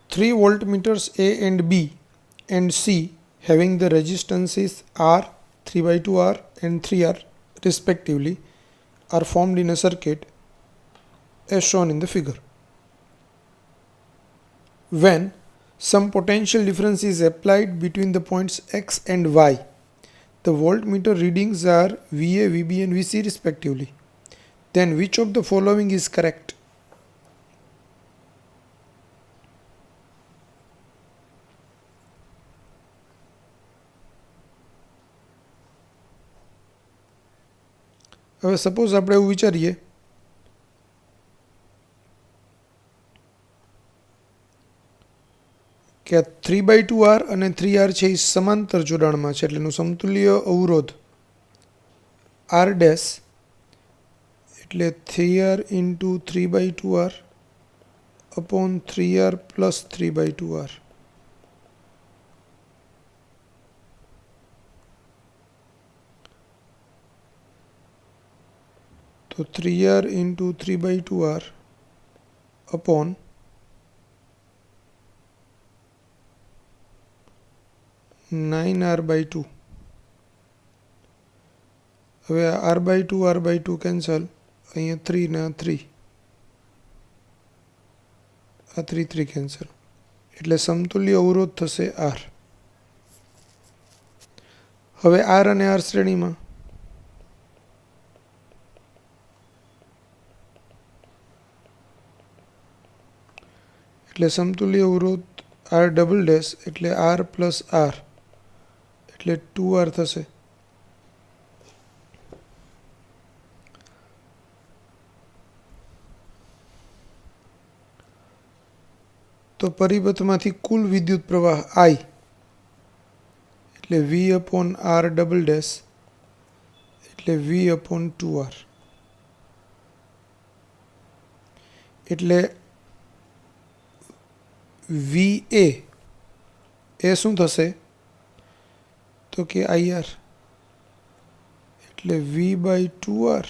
three voltmeters A and B and C having the resistances R, 3/2R and 3R respectively are formed in a circuit as shown in the figure. When some potential difference is applied between the points X and Y, the voltmeter readings are VA, VB and VC respectively. Then which of the following is correct? હવે suppose આપણે એવું વિચારીએ કે 3/2R અને 3R છે એ સમાંતર જોડાણમાં છે એટલે એનું સમતુલ્ય અવરોધ R ડેશ એટલે 3R into 3/2R upon 3R plus 3/2R. तो 3R into 3/2R upon 9R/2. હવે R/2 કેન્સલ, અહીંયા 3 ને 3, આ 3 કેન્સલ એટલે સમતુલ્ય અવરોધ થશે R. હવે R અને R શ્રેણીમાં એટલે સમતુલ્ય અવરોધ R ડબલ ડેશ એટલે R પ્લસ R એટલે 2R થશે. તો પરિપથમાંથી કુલ વિદ્યુત પ્રવાહ I એટલે V upon R double dash એટલે V upon 2R એટલે VA એ શું થશે તો કે IR એટલે V/2R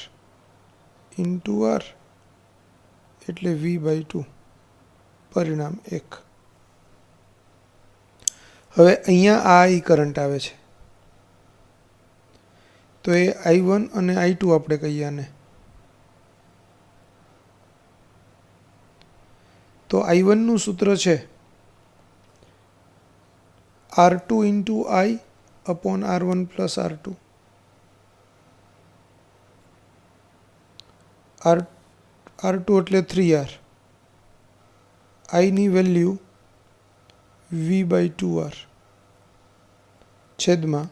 into R એટલે V/2 પરિણામ 1. હવે અહીંયા આ I કરંટ આવે છે તો એ I1 અને I2 આપણે કહીએ આને. તો I1 નું સૂત્ર છે R2 into I upon R1 plus R2. R2 એટલે 3R. I ની વેલ્યુ V/2R છેદમાં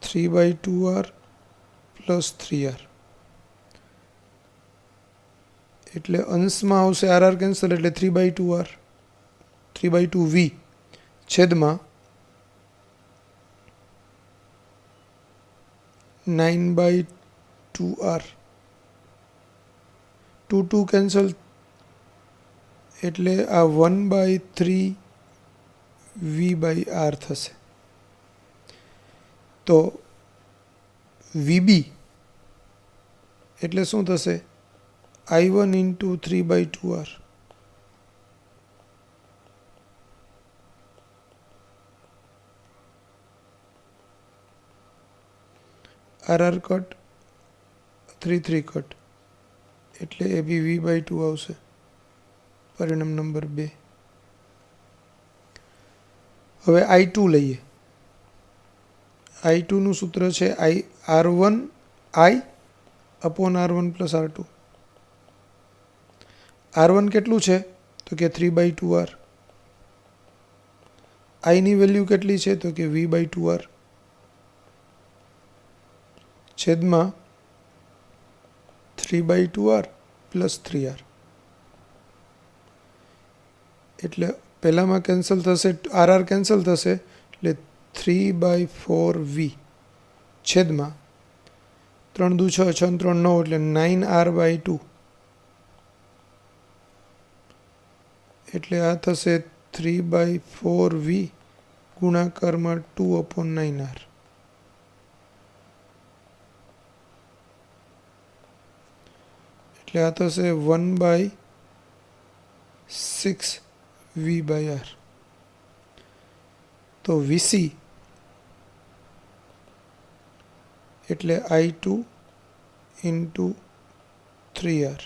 3/2R plus 3R એટલે અંશમાં આવશે RR કેન્સલ એટલે 3/2R 3/2V છેદમાં 9/2R 2 કેન્સલ એટલે આ 1/3V/R થશે. તો VB એટલે શું થશે I1 into 3/2R RR cut 3 cut એટલે એ બી V/2 આવશે. પરિણામ નંબર 2. હવે I2 લઈએ. I2 નું સૂત્ર છે R1 I upon R1 plus R2. R1 કેટલું છે તો કે 3/2R. I ની વેલ્યુ કેટલી છે તો કે V/2R છેદમાં 3/2R plus 3R એટલે પહેલામાં કેન્સલ થશે RR કેન્સલ થશે એટલે 3/4V છેદમાં 3 દુ 6 6 3 9 એટલે 9R/2 એટલે આ થશે 3/4V ગુણાકારમાં 2/9R એટલે આ થશે 1/3 1/6 V/R. તો VC એટલે I2 into 3R.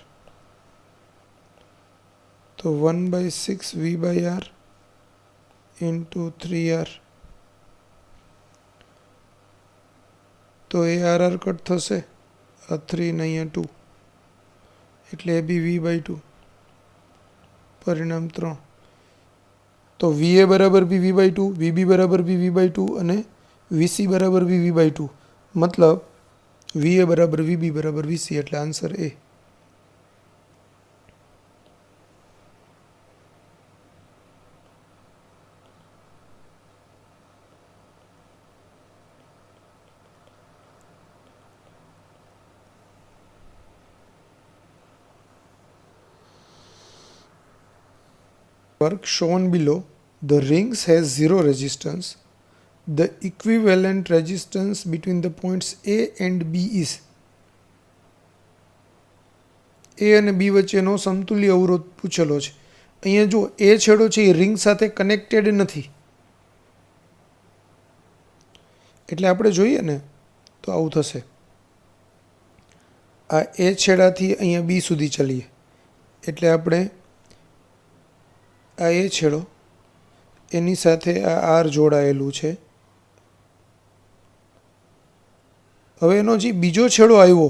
તો 1/6 V/R into 3R. તો એ RR કટ થશે, આ 3 ને અહીંયા 2 એટલે એ બી V/2, પરિણામ 3. તો VA બરાબર બી V/2, VB બરાબર બી V/2 અને VC બરાબર બી V/2, મતલબ VA બરાબર VB બરાબર VC, એટલે answer A. Work shown below, the rings has zero resistance. The equivalent resistance between the points A and B is. A અને B વચ્ચેનો સમતુલ્ય અવરોધ પૂછેલો છે. અહીંયા જો એ છેડો છે એ રિંગ સાથે કનેક્ટેડ નથી, એટલે આપણે જોઈએ ને તો આવું થશે. આ એ છેડાથી અહીંયા બી સુધી ચાલીએ એટલે આપણે આ એ છેડો એની સાથે આ આર જોડાયેલું છે. હવે એનો જે બીજો છેડો આવ્યો,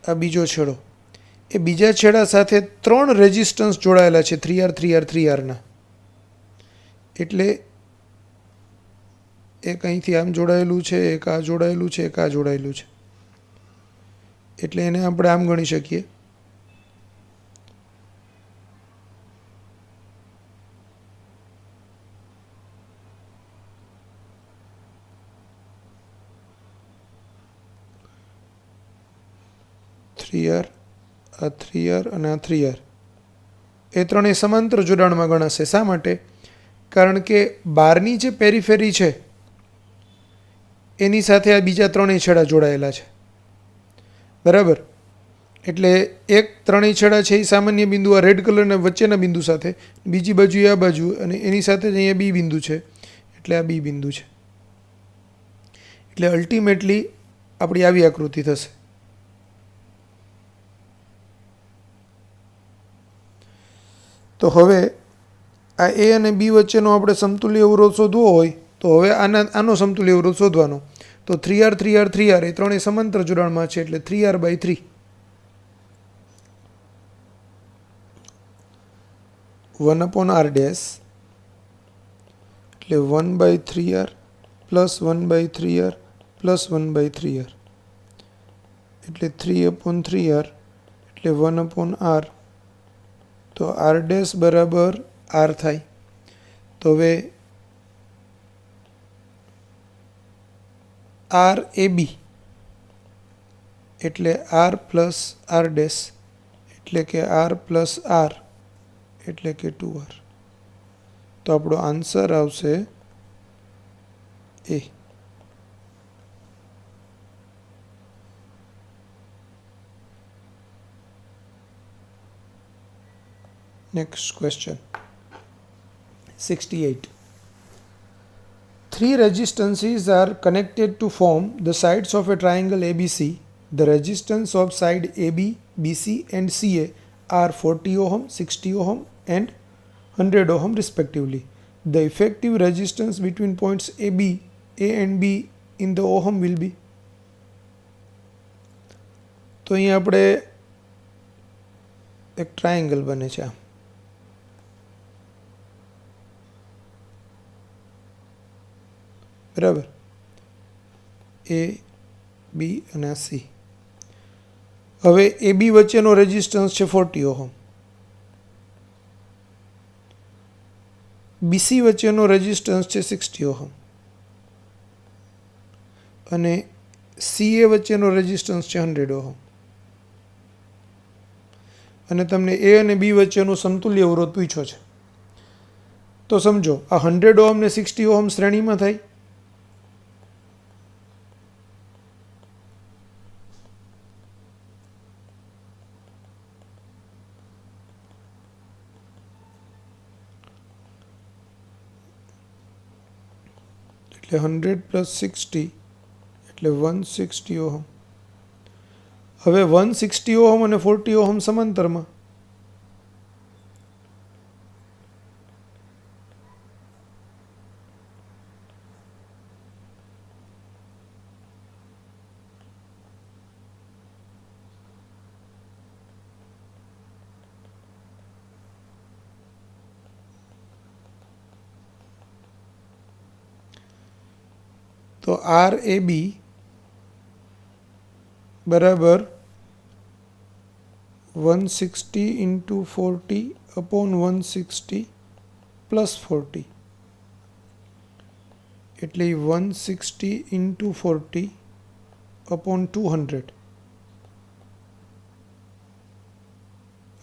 આ બીજો છેડો, એ બીજા છેડા સાથે 3 રેઝિસ્ટન્સ જોડાયેલા છે, 3R 3R 3R ના. એટલે એક અહીંથી આમ જોડાયેલું છે, એક આ જોડાયેલું છે, એક આ જોડાયેલું છે, એટલે એને આપણે આમ ગણી શકીએ. R, આ 3R અને આ 3R એ ત્રણેય સમાંતર જોડાણમાં ગણાશે. શા માટે? કારણ કે બહારની જે પેરીફેરી છે એની સાથે આ બીજા ત્રણેય છેડા જોડાયેલા છે, બરાબર. એટલે એક ત્રણેય છેડા છે એ સામાન્ય બિંદુ આ રેડ કલરના વચ્ચેના બિંદુ સાથે, બીજી બાજુ આ બાજુ, અને એની સાથે જ અહીંયા બી બિંદુ છે, એટલે આ બી બિંદુ છે. એટલે અલ્ટિમેટલી આપણી આવી આકૃતિ થશે. તો હવે આ એ અને બી વચ્ચેનો આપણે સમતુલ્ય અવરોધ શોધવો હોય તો હવે આનો સમતુલ્ય અવરોધ શોધવાનો. તો 3R 3R 3R એ ત્રણેય સમાંતર જોડાણમાં છે, એટલે 3R/3 1/R ડેશ એટલે 1/3R plus 1/3R plus 1/3R એટલે 3/3R એટલે 1/R. તો R ડેશ બરાબર R થાય. તો હવે RAB એટલે R પ્લસ R ડેશ એટલે કે R પ્લસ R એટલે કે 2R. તો આપણો આન્સર આવશે એ. Next question. 68. 3 resistances are connected to form the sides of a triangle ABC. The resistance of side AB, BC and CA are 40 ohm, 60 ohm and 100 ohm respectively. The effective resistance between points A and B in the ohm will be. તો અહીંયા આપણે એક triangle બને છે, બરાબર. એ બી અને C. હવે એ બી વચ્ચેનો રેઝિસ્ટન્સ છે 40 ઓહમ, બીસી વચ્ચેનો રેઝિસ્ટન્સ છે 60 ઓહમ અને સીએ વચ્ચેનો રેઝિસ્ટન્સ છે 100 ઓહમ. અને તમને એ અને બી વચ્ચેનો સમતુલ્ય અવરોધ પૂછ્યો છે. તો સમજો આ 100 ઓહમ ને 60 ઓહમ શ્રેણીમાં થાય, એટલે 100 + 60 એટલે 160 ઓહમ. હવે 160 ઓહમ અને 40 ઓહમ સમાંતરમાં. તો RAB બરાબર 160 × 40 / 160 + 40 એટલે 160 × 40 / 200.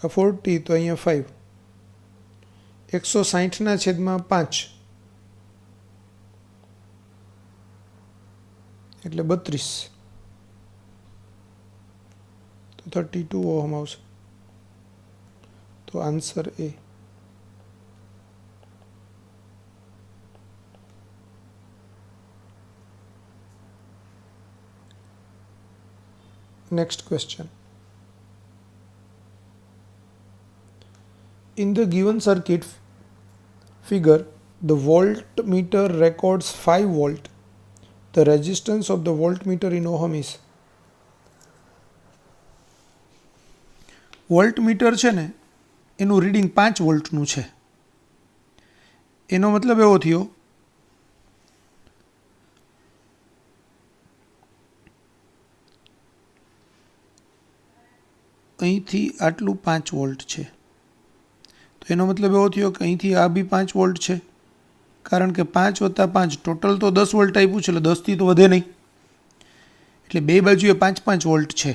આ 40 તો અહીંયા 5. 160/5 એટલે 32. તો 32 ઓહમ આવશે. તો answer A. Next question. In the given circuit figure, the voltmeter records 5 volt. The resistance of the voltmeter in ohm is. Voltmeter છે ને એનું રીડિંગ 5 વોલ્ટનું છે. એનો મતલબ એવો થયો અહીંથી આટલું 5 વોલ્ટ છે. તો એનો મતલબ એવો થયો કે અહીંથી આ બી 5 વોલ્ટ છે, કારણ કે 5 + 5 ટોટલ તો 10 વોલ્ટ આપ્યું છે, એટલે 10થી તો વધે નહીં, એટલે બે બાજુએ 5-5 વોલ્ટ છે.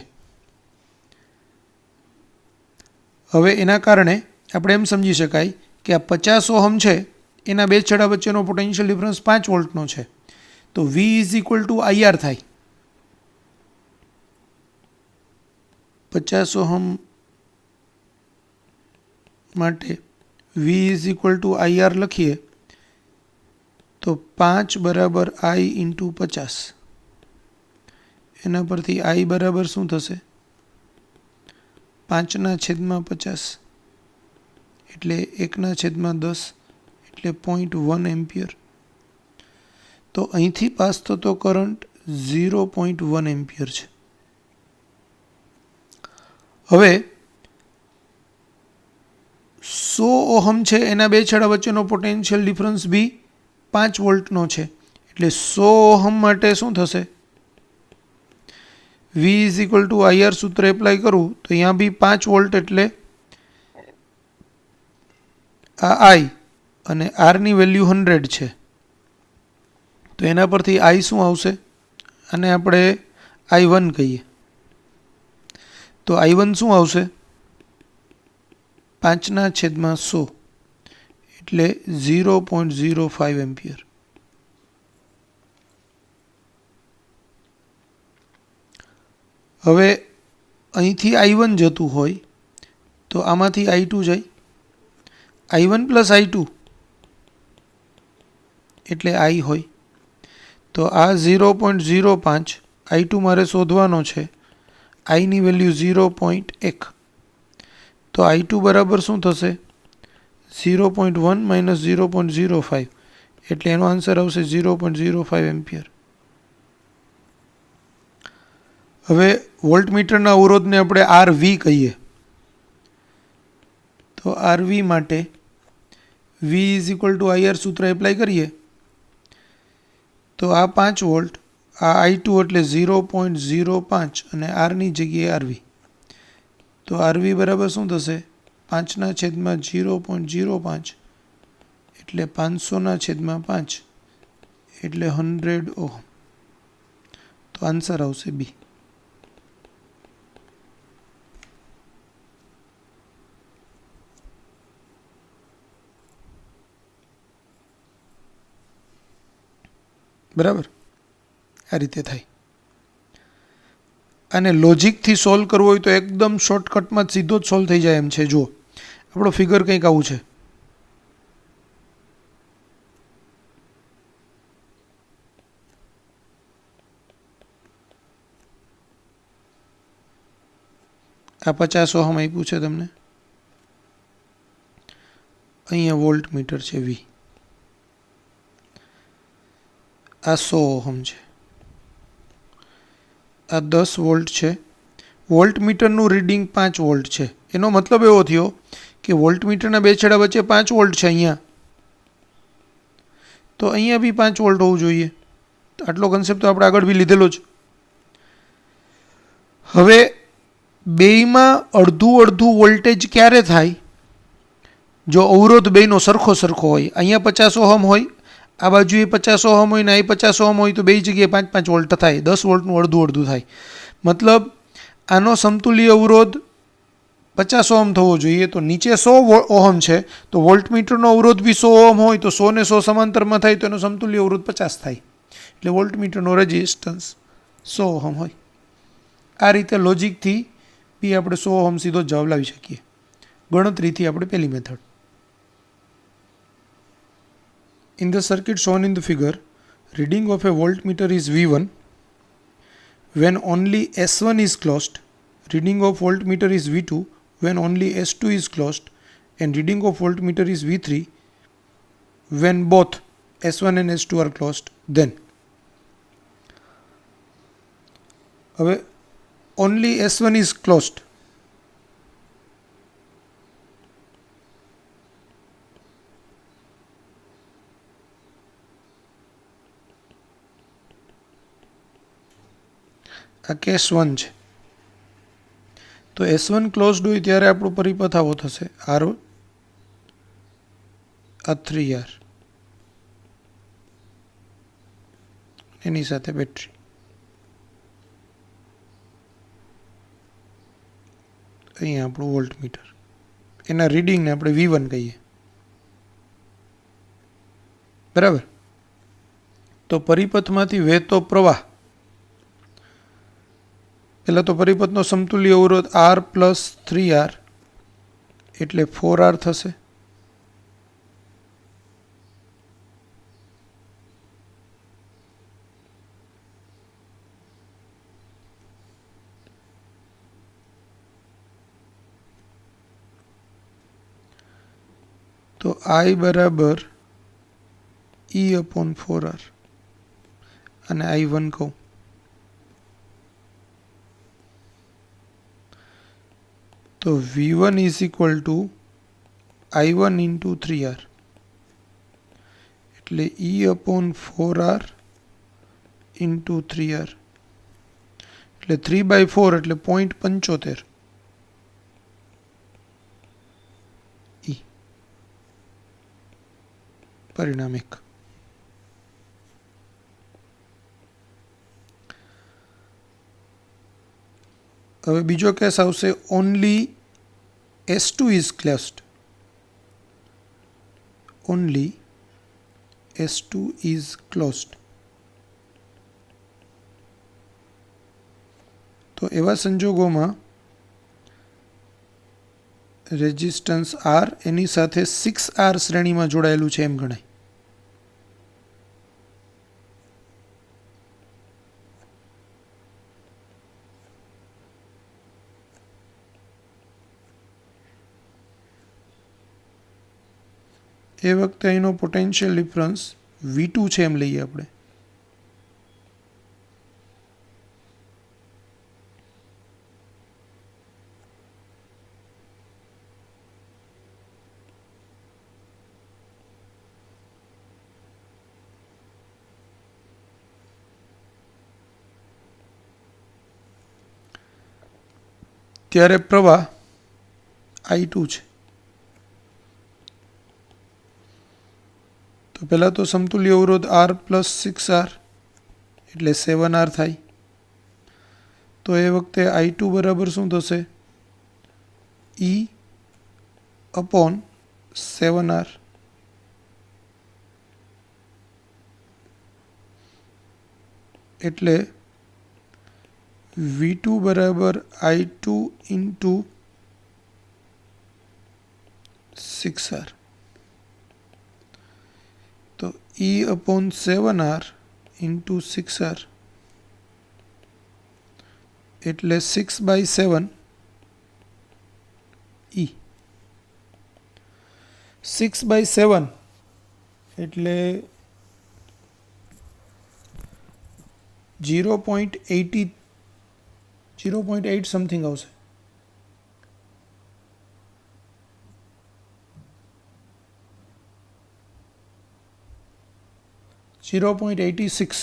હવે એના કારણે આપણે એમ સમજી શકાય કે આ 50 ઓહમ છે એના બે છેડા વચ્ચેનો પોટેન્શિયલ ડિફરન્સ 5 વોલ્ટનો છે. તો V = IR થાય. 50 ઓહમ માટે V = IR લખીએ તો 5 = I × 50. એના પરથી I બરાબર શું થશે? 5/50 એટલે 1/10 એટલે 0.1 એમ્પિયર. તો અહીંથી પાસ થતો કરંટ 0.1 એમ્પિયર છે. હવે 100 ઓહમ છે એના બે છેડા વચ્ચેનો પોટેન્શિયલ ડિફરન્સ બી 5 વોલ્ટનો છે, એટલે 100 ઓહમ માટે શું થશે? V = IR સૂત્ર એપ્લાય કરું તો અહીંયા બી 5 વોલ્ટ એટલે આ I અને R ની વેલ્યુ 100 છે. તો એના પરથી I શું આવશે? અને આપણે I1 કહીએ તો I1 શું આવશે? 5/100 એટલે 0.05 એમ્પિયર. હવે અહીંથી I1 જતું હોય તો આમાંથી I2 જાય. I1 + I2 એટલે I હોય. તો આ 0.05 I2 મારે શોધવાનો છે. I ની વેલ્યુ 0.1. તો I2 બરાબર શું થશે? 0.1 - 0.05 એટલે એનો આન્સર આવશે 0.05 એમ્પિયર. હવે વોલ્ટમીટરના અવરોધને આપણે RV કહીએ. તો RV માટે V = IR સૂત્ર એપ્લાય કરીએ તો આ 5 વોલ્ટ, આ I2 એટલે 0.05 અને R ની જગ્યાએ RV. તો RV બરાબર શું થશે? 5/0.05 એટલે 500/5 એટલે 100 ઓહમ. તો આન્સર આવશે બી. બરાબર, આ રીતે થાય. અને લોજિકથી સોલ્વ કરવું હોય તો એકદમ શોર્ટકટમાં સીધો જ સોલ્વ થઈ જાય એમ છે. જુઓ, આપણો ફિગર કંઈક આવું છે. આ 50 ઓહમ આપ્યું છે તમને, અહીંયા વોલ્ટ મીટર છે V, આ 100 ઓહમ છે, આ 10 વોલ્ટ છે. વોલ્ટ મીટરનું રીડિંગ 5 વોલ્ટ છે. એનો મતલબ એવો થયો કે વોલ્ટ મીટરના બે છેડા વચ્ચે 5 વોલ્ટ છે અહીંયા, તો અહીંયા બી 5 વોલ્ટ હોવું જોઈએ. આટલો કન્સેપ્ટ તો આપણે આગળ બી લીધેલો જ. હવે બેયમાં અડધું અડધું વોલ્ટેજ ક્યારે થાય? જો અવરોધ બેયનો સરખો સરખો હોય. અહીંયા 50 ઓહમ હોય, આ બાજુએ 50 ઓહમ હોય ને અહીં 50 ઓહમ હોય, તો બે જગ્યાએ 5-5 વોલ્ટ થાય, 10 વોલ્ટનું અડધું અડધું થાય. મતલબ આનો સમતુલ્ય અવરોધ 50 ઓહમ થવો જોઈએ. તો નીચે 100 ઓહમ છે, તો વોલ્ટ મીટરનો અવરોધ બી 100 ઓહમ હોય, તો 100 ને 100 સમાંતરમાં થાય, તો એનો સમતુલ્ય અવરોધ 50 થાય. એટલે વોલ્ટ મીટરનો રેઝિસ્ટન્સ 100 ઓહમ હોય. આ રીતે લોજિકથી બી આપણે 100 ઓહમ સીધો જવાબ લાવી શકીએ, ગણતરીથી આપણે પહેલી method. In the circuit shown in the figure, reading of a voltmeter is V1 when only S1 is closed, reading of voltmeter is V2 when only S2 is closed, and reading of voltmeter is V3 when both S1 and S2 are closed. Then હવે only S1 is closed, આ case 1 છે. તો S1 closed હોય ત્યારે આપણો પરિપથ આવો થશે, R1 આ 3R એની સાથે બેટરી. અહીંયા આપણું વોલ્ટ મીટર, એના રીડિંગને આપણે V1 કહીએ, બરાબર. તો પરિપથમાંથી વહેતો પ્રવાહ, પહેલાં તો પરિપથનો સમતુલ્ય અવરોધ R પ્લસ 3R એટલે 4R થશે. તો I બરાબર E/4R અને I1 કહું. તો V1 is equal to I1 into 3R એટલે E/4R into 3R એટલે 3/4 એટલે 0.75 E. પરિણામ 1. હવે બીજો કેસ આવશે, only S2 is closed. Only S2 is closed. તો એવા સંજોગોમાં રેઝિસ્ટન્સ R એની સાથે 6R શ્રેણીમાં જોડાયેલું છે એમ ગણાય. એ વખતે અહીંનો પોટેન્શિયલ ડિફરન્સ V2 છે એમ લઈએ આપણે. ત્યારે પ્રવાહ I2 છે. તો પહેલાં તો સમતુલ્ય અવરોધ R પ્લસ 6R એટલે 7R થાય. તો એ વખતે I2 બરાબર શું થશે? E/7R. એટલે V2 બરાબર I2 into 6R. તો E/7R into 6R એટલે 6/7 E 6/7 એટલે 0.8 સમથિંગ આવશે. 0.86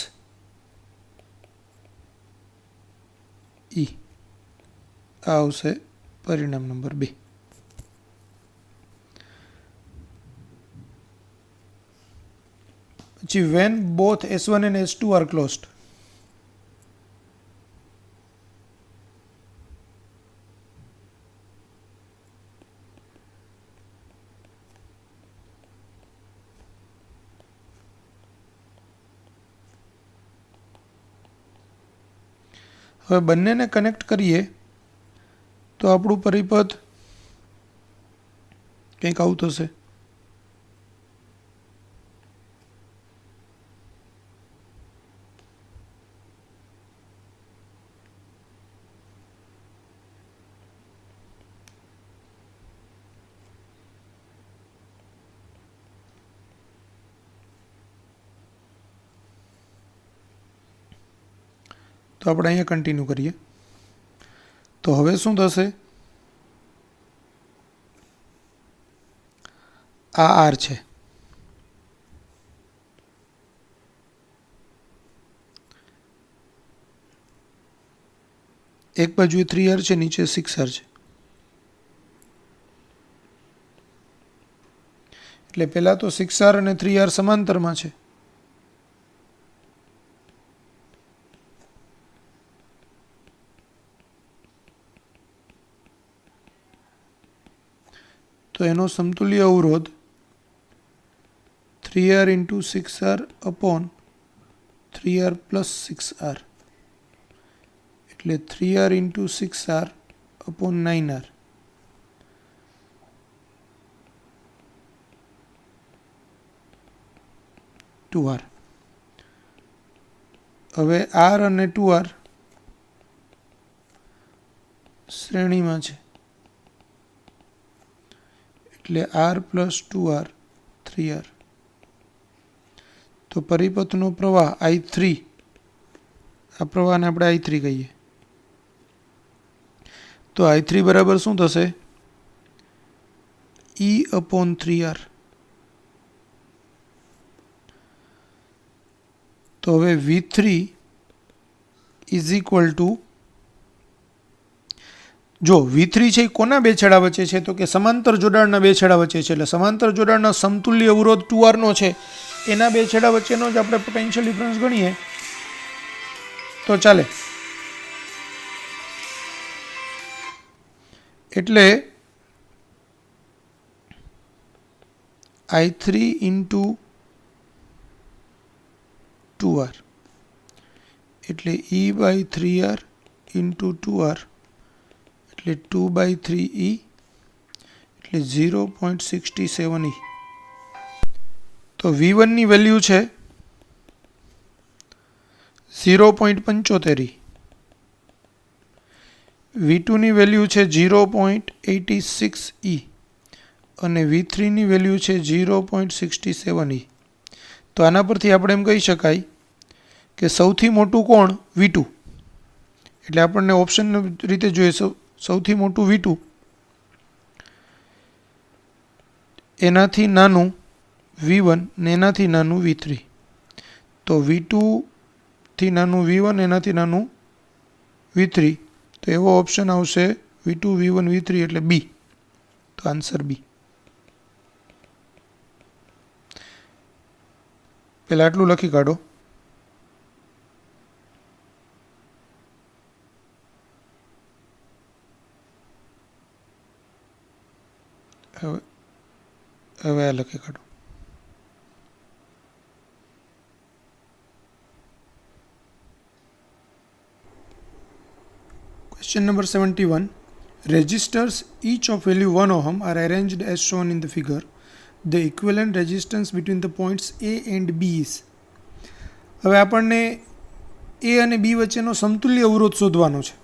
E આ આવશે પરિણામ નંબર 2. પછી when both S1 and S2 are closed. હવે બંનેને કનેક્ટ કરીએ તો આપણું પરિપથ કંઈક આવું થશે. તો આપણે અહીંયા કન્ટિન્યુ કરીએ. તો હવે શું થશે? આ આર છે, એક બાજુએ 3R છે, નીચે 6R છે. એટલે પહેલા તો 6R અને 3R સમાંતરમાં છે. તો એનો સમતુલ્ય અવરોધ 3R into 6R upon 3R plus 6R એટલે 3R into 6R upon 9R. હવે R અને 2R શ્રેણીમાં છે એટલે R plus 2R 3R. તો પરિપથનો પ્રવાહ I3, આ પ્રવાહને આપણે I3 કહીએ. તો I3 બરાબર શું થશે? E upon 3R. તો હવે V3 is equal to, જો V3 છે એ કોના બે છેડા વચ્ચે છે? તો કે સમાંતર જોડાણના બે છેડા વચ્ચે છે. એટલે સમાંતર જોડાણના સમતુલ્ય અવરોધ 2R નો છે, એના બે છેડા વચ્ચેનો જ આપણે પોટેન્શિયલ ડિફરન્સ ગણીએ તો ચાલે. એટલે I3 into 2R એટલે E by 3R into 2R એટલે 2/3E એટલે 0.67 E. તો V1 ની વેલ્યુ છે 0.75 E, V2 ની વેલ્યુ છે 0.86 E અને V3 ની વેલ્યુ છે 0.67 E. તો આના પરથી આપણે એમ કહી શકાય કે સૌથી મોટું કોણ? V2. એટલે આપણને ઓપ્શન રીતે જોઈએ સૌથી મોટું V2, એનાથી નાનું V1 ને એનાથી નાનું V3. તો V2 થી નાનું V1 એનાથી નાનું V3. તો એવો ઓપ્શન આવશે V2 V1 V3 એટલે B. તો આન્સર B. પહેલા આટલું લખી કાઢો. હવે આ લખી કાઢો. Question number 71. Resistors each of value 1 ohm are arranged as shown in the figure. The equivalent resistance between the points A and B is. હવે આપણને A અને B વચ્ચેનો સમતુલ્ય અવરોધ શોધવાનો છે.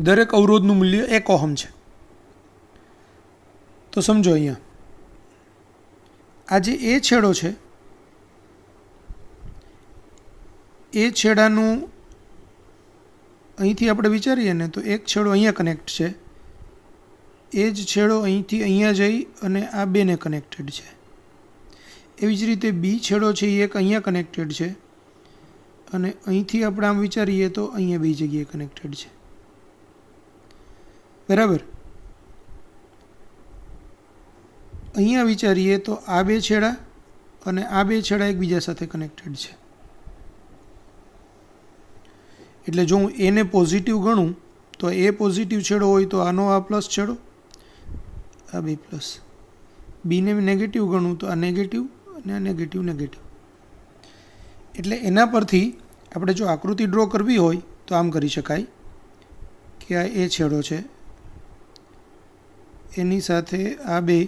દરેક અવરોધનું મૂલ્ય 1 ઓહમ છે. તો સમજો અહીંયા આ જે એ છેડો છે એ છેડાનું અહીંથી આપણે વિચારીએ ને તો એક છેડો અહીંયા કનેક્ટ છે, એ જ છેડો અહીંથી અહીંયા જઈ અને આ બેને કનેક્ટેડ છે. એવી જ રીતે બી છેડો છે એ એક અહીંયા કનેક્ટેડ છે અને અહીંથી આપણે આમ વિચારીએ તો અહીંયા બે જગ્યાએ કનેક્ટેડ છે. બરાબર. અહીંયા વિચારીએ તો આ બે છેડા અને આ બે છેડા એકબીજા સાથે કનેક્ટેડ છે. એટલે જો હું એને પોઝિટિવ ગણું તો એ પોઝિટિવ છેડો હોય તો આનો આ પ્લસ છેડો, આ બે પ્લસ. બીને નેગેટિવ ગણું તો આ નેગેટિવ અને આ નેગેટિવ નેગેટિવ. એટલે એના પરથી આપણે જો આકૃતિ ડ્રો કરવી હોય તો આમ કરી શકાય કે આ એ છેડો છે એની સાથે આ બે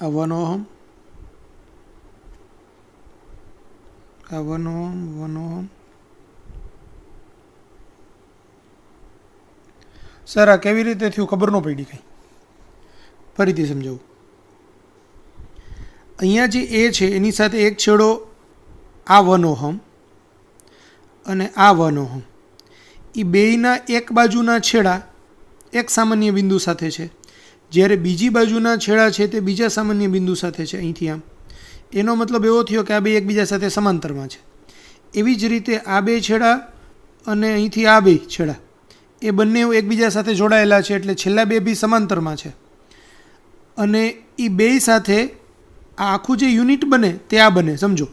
આ 1 ઓહમ, આ 1 ઓહમ, 1 ઓહમ. સર આ કેવી રીતે થયું ખબર ન પડી કંઈ. ફરીથી સમજાવું. અહીંયા જે એ છે એની સાથે એક છેડો આ 1 ઓહમ અને આ 1 ઓહમ, એ બેયના એક બાજુના છેડા એક સામાન્ય બિંદુ સાથે છે, જ્યારે બીજી બાજુના છેડા છે તે બીજા સામાન્ય બિંદુ સાથે છે અહીંથી આમ. એનો મતલબ એવો થયો કે આ બે એકબીજા સાથે સમાંતરમાં છે. એવી જ રીતે આ બે છેડા અને અહીંથી આ બે છેડા એ બંને એકબીજા સાથે જોડાયેલા છે, એટલે છેલ્લા બે બી સમાંતરમાં છે. અને એ બે સાથે આ આખું જે યુનિટ બને તે આ બને. સમજો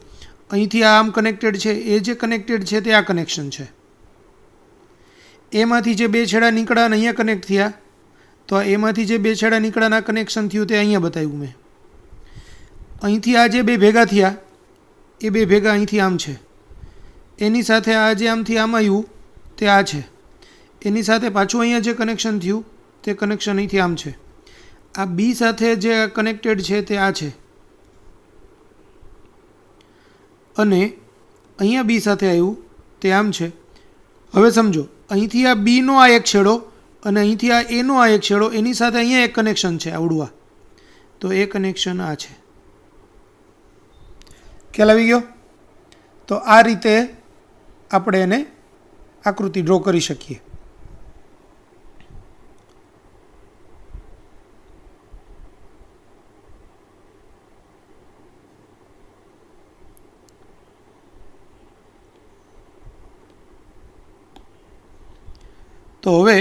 અહીંથી આ આમ કનેક્ટેડ છે, એ જે કનેક્ટેડ છે તે આ કનેક્શન છે. એમાંથી જે બે છેડા નીકળ્યા અને અહીંયા કનેક્ટ થયા તો એમાંથી જે બે છેડા નીકળ્યાના કનેક્શન થયું તે અહીંયા બતાવ્યું મેં. અહીંથી આ જે બે ભેગા થયા એ બે ભેગા અહીંથી આમ છે, એની સાથે આ જે આમથી આમ આવ્યું તે આ છે, એની સાથે પાછું અહીંયા જે કનેક્શન થયું તે કનેક્શન અહીંથી આમ છે. આ બી સાથે જે કનેક્ટેડ છે તે આ છે અને અહીંયા બી સાથે આવ્યું તે આમ છે. હવે સમજો અહીંથી આ બીનો આ એક છેડો અને અહીંથી આ એનો આ એક છેડો, એની સાથે અહીંયા એક કનેક્શન છે આવડું આ, તો એ કનેક્શન આ છે. ખ્યાલ આવી ગયો? તો આ રીતે આપણે એને આકૃતિ ડ્રો કરી શકીએ. તો હવે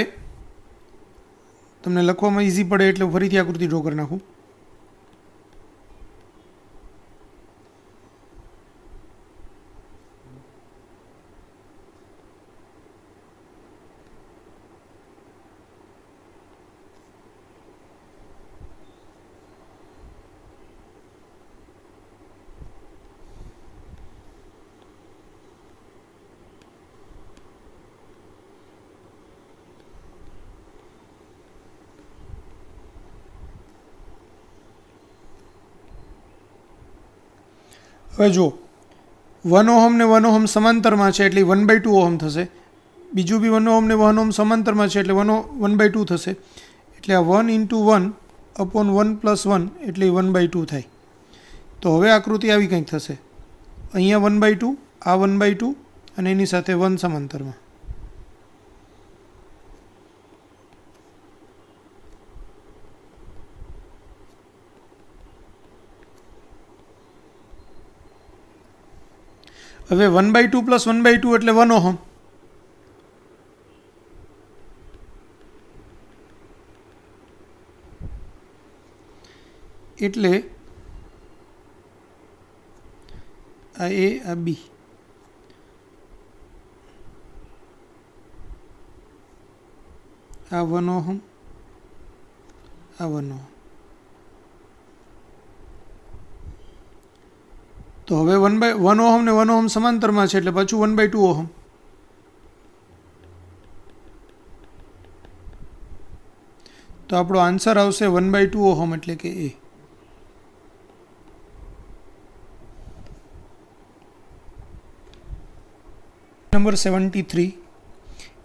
તમને લખવામાં ઇઝી પડે એટલે ફરીથી આકૃતિ ડ્રો કરી નાખું. હવે જો 1 ઓહમ ને 1 ઓહમ સમાંતરમાં છે એટલે 1/2 ઓહમ થશે. બીજું બી 1 ઓહમ ને 1 ઓહમ સમાંતરમાં છે એટલે 1/2 થશે. એટલે આ 1 × 1 અપોન 1 + 1 એટલે 1/2 થાય. તો હવે આકૃતિ આવી કંઈક થશે. અહીંયા 1/2, આ 1/2 અને એની સાથે 1 સમાંતરમાં. હવે 1/2 + 1/2 એટલે 1 ઓહમ. એટલે આ એ આ બી. આ 1 ઓહમ, આ 1 ઓહમ. તો હવે 1/1 ઓહમ ને 1 ઓહમ સમાંતરમાં છે એટલે પાછું 1/2 ઓહમ. તો આપણો આન્સર આવશે 1/2 ઓહમ એટલે કે એ. Number 73.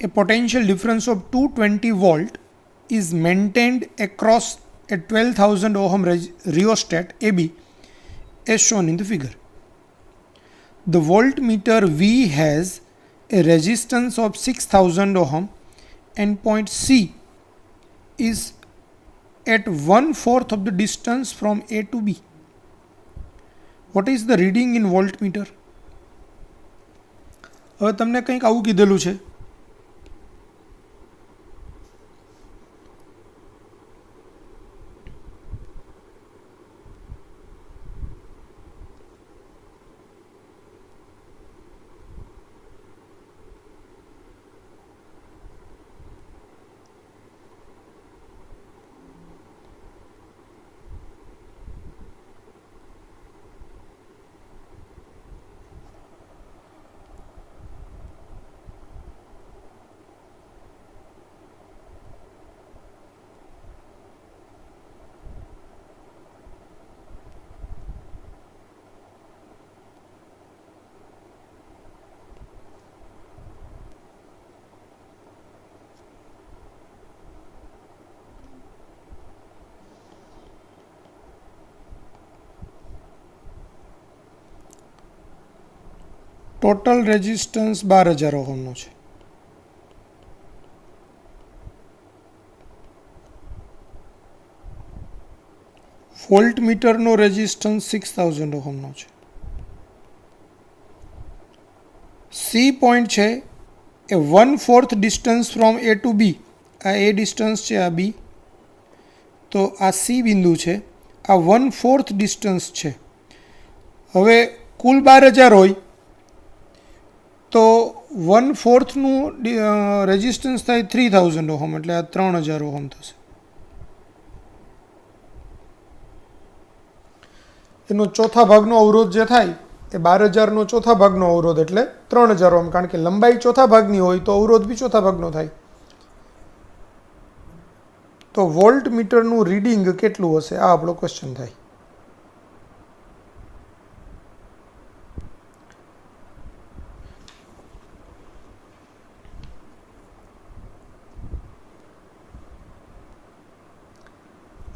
A potential difference of 220 volt is maintained across a 12,000 ohm rheostat AB as shown in the figure. The voltmeter V has a resistance of 6,000 ohm and point C is at 1/4 of the distance from A to B. What is the reading in voltmeter? હવે તમને કંઈક આવું કીધેલું છે. Total resistance 12,000 ઓહમનો છે. વોલ્ટમીટરનો resistance 6,000 ઓહમનો છે. C point છે એ 1/4 distance from A two બી. આ એ ડિસ્ટન્સ છે, આ બી. તો આ સી બિંદુ છે, આ 1/4 ડિસ્ટન્સ છે. હવે કુલ 12,000 હોય તો 1/4નું રેઝિસ્ટન્સ થાય 3,000 ઓહમ એટલે આ 3,000 ઓહમ થશે. એનો ચોથા ભાગનો અવરોધ જે થાય એ 12,000નો ચોથા ભાગનો અવરોધ એટલે 3,000 ઓહમ, કારણ કે લંબાઈ ચોથા ભાગની હોય તો અવરોધ બી ચોથા ભાગનો થાય. તો વોલ્ટમીટરનું રીડિંગ કેટલું હશે આ આપણો ક્વેશ્ચન થાય.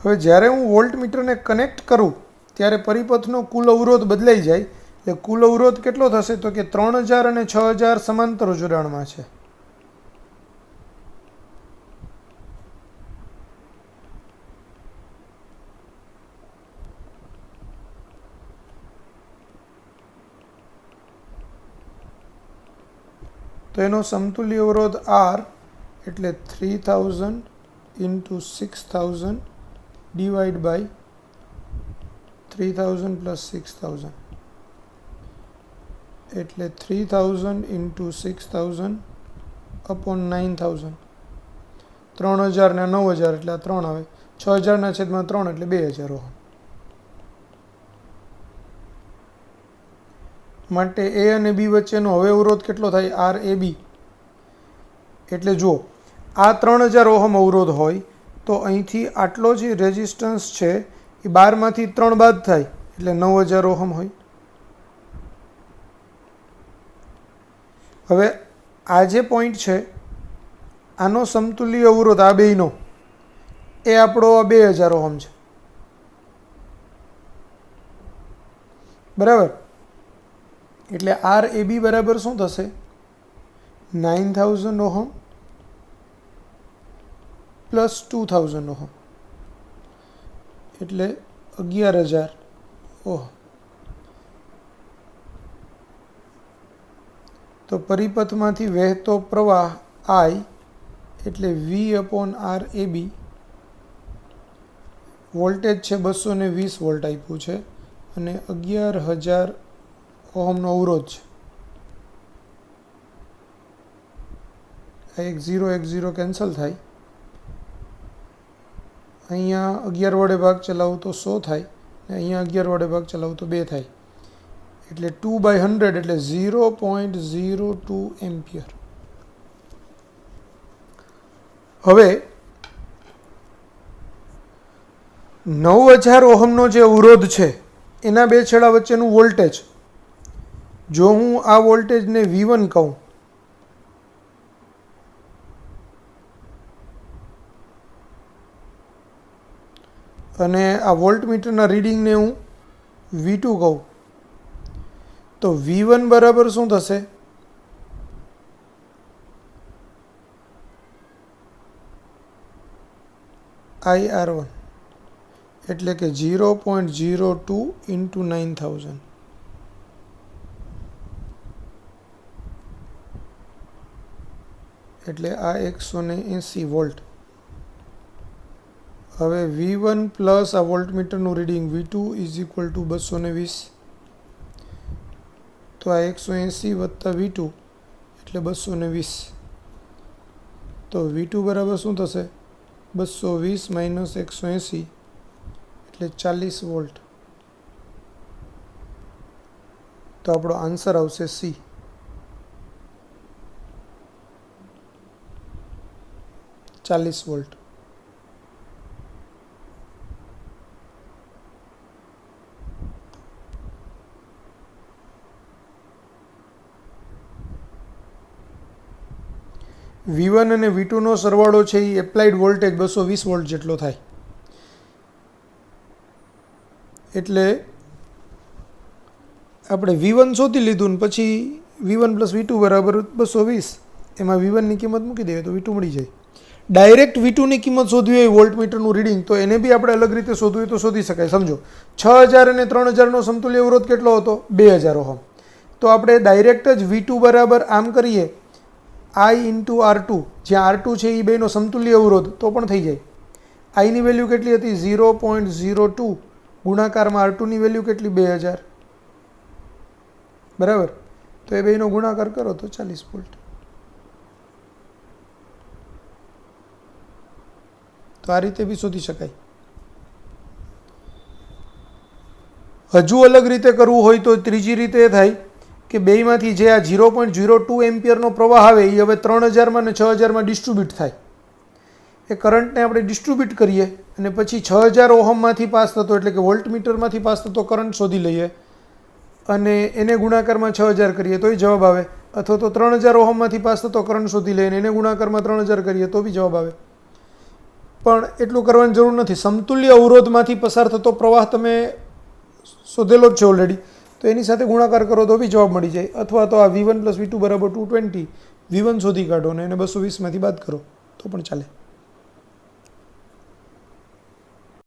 હવે જ્યારે હું વોલ્ટમીટરને કનેક્ટ કરું ત્યારે પરિપથનો કુલ અવરોધ બદલાઈ જાય. એટલે કુલ અવરોધ કેટલો થશે તો કે 3,000 અને 6,000 સમાંતર જોડાણમાં છે. તો એનો સમતુલ્ય અવરોધ R એટલે 3,000 into 6,000 divide by 3,000 plus 6,000 એટલે 3,000 into 6,000 upon 9,000. 3,000 ને 9,000 એટલે આ 3 આવે. 6,000 ના છેદમાં 3 એટલે 2,000 ઓહમ. માટે એ અને બી વચ્ચેનો હવે અવરોધ કેટલો થાય? આર એ બી. એટલે જો આ 3,000 ઓહમ અવરોધ હોય તો અહીંથી આટલો જે રેઝિસ્ટન્સ છે એ 12માંથી 3 બાદ થાય એટલે 9,000 ઓહમ હોય. હવે આ જે પોઈન્ટ છે આનો સમતુલ્ય અવરોધ આ બેયનો એ આપણો 2,000 ઓહમ છે, બરાબર. એટલે આર એ બી બરાબર શું થશે? 9,000 ઓહમ પ્લસ 2,000 ઓહમ એટલે 11,000 ઓહમ. તો પરિપથમાંથી વહેતો પ્રવાહ આઈ એટલે વી અપોન આર એ બી. વોલ્ટેજ છે 220 વોલ્ટ આપ્યું છે અને 11,000 ઓહમનો અવરોધ છે. આ એક 0 કેન્સલ થાય. અહીંયા 11 વડે ભાગ ચલાવું તો 100 થાય ને અહીંયા 11 વડે ભાગ ચલાવું તો 2 થાય. એટલે 2/100 એટલે 0.02 એમ્પિયર. હવે 9000 ઓહમનો જે અવરોધ છે એના બે છેડા વચ્ચેનું વોલ્ટેજ, જો હું આ વોલ્ટેજને V1 કહું અને આ વોલ્ટમીટરના રીડિંગને હું V2 કહું, તો V1 બરાબર શું થશે? IR1 એટલે કે 0.02 into 9000. એટલે આ 180 વોલ્ટ. હવે V1 પ્લસ આ વોલ્ટમીટરનું reading V2 is equal to 220. તો આ 180 વત્તા V2 એટલે 220. તો V2 બરાબર શું થશે? 220 માઇનસ 180 એટલે 40 વોલ્ટ. તો આપણો આન્સર આવશે C. ચાલીસ વોલ્ટ. V1 અને V2 નો સરવાળો છે એ એપ્લાઇડ વોલ્ટેજ 220 વોલ્ટ જેટલો થાય. એટલે આપણે V1 શોધી લીધું ને પછી V1 પ્લસ V2 બરાબર 220, એમાં V1 ની કિંમત મૂકી દઈએ તો V2 મળી જાય. ડાયરેક્ટ V2 ની કિંમત શોધવી હોય વોલ્ટમીટરનું રીડિંગ, તો એને બી આપણે અલગ રીતે શોધવું હોય તો શોધી શકાય. સમજો 6000 અને 3000 નો સમતુલ્ય અવરોધ કેટલો હતો? 2000 ઓહમ. તો આપણે ડાયરેક્ટ જ V2 બરાબર આમ કરીએ I ઇન્ટુ R2, જ્યાં R2 છે એ બેનો સમતુલ્ય અવરોધ, તો પણ થઈ જાય. I ની વેલ્યુ કેટલી હતી? 0.02 ગુણાકારમાં R2 ની વેલ્યુ કેટલી? 2000. બરાબર. તો એ બેનો ગુણાકાર કરો તો 40 વોલ્ટ. તો આ રીતે બી શોધી શકાય. હજુ અલગ રીતે કરવું હોય તો ત્રીજી રીતે એ થાય કે બેમાંથી જે આ 0.02 એમ્પિયરનો પ્રવાહ આવે એ હવે 3000માં અને 6000માં ડિસ્ટ્રીબ્યુટ થાય. એ કરંટને આપણે ડિસ્ટ્રીબ્યુટ કરીએ અને પછી 6000 ઓહમમાંથી પાસ થતો, એટલે કે વોલ્ટમીટરમાંથી પાસ થતો કરંટ શોધી લઈએ અને એને ગુણાકારમાં 6000 કરીએ તોય જવાબ આવે, અથવા તો 3000 ઓહમમાંથી પાસ થતો કરંટ શોધી લઈએ અને એને ગુણાકારમાં 3000 કરીએ તો બી જવાબ આવે. પણ એટલું કરવાની જરૂર નથી. સમતુલ્ય અવરોધમાંથી પસાર થતો પ્રવાહ તમે શોધેલો જ છે ઓલરેડી, તો એની સાથે ગુણાકાર કરો તો બી જવાબ મળી જાય. અથવા તો આ V1 પ્લસ V2 બરાબર 220 V1 શોધી કાઢો અને એને 220માંથી બાદ કરો તો પણ ચાલે.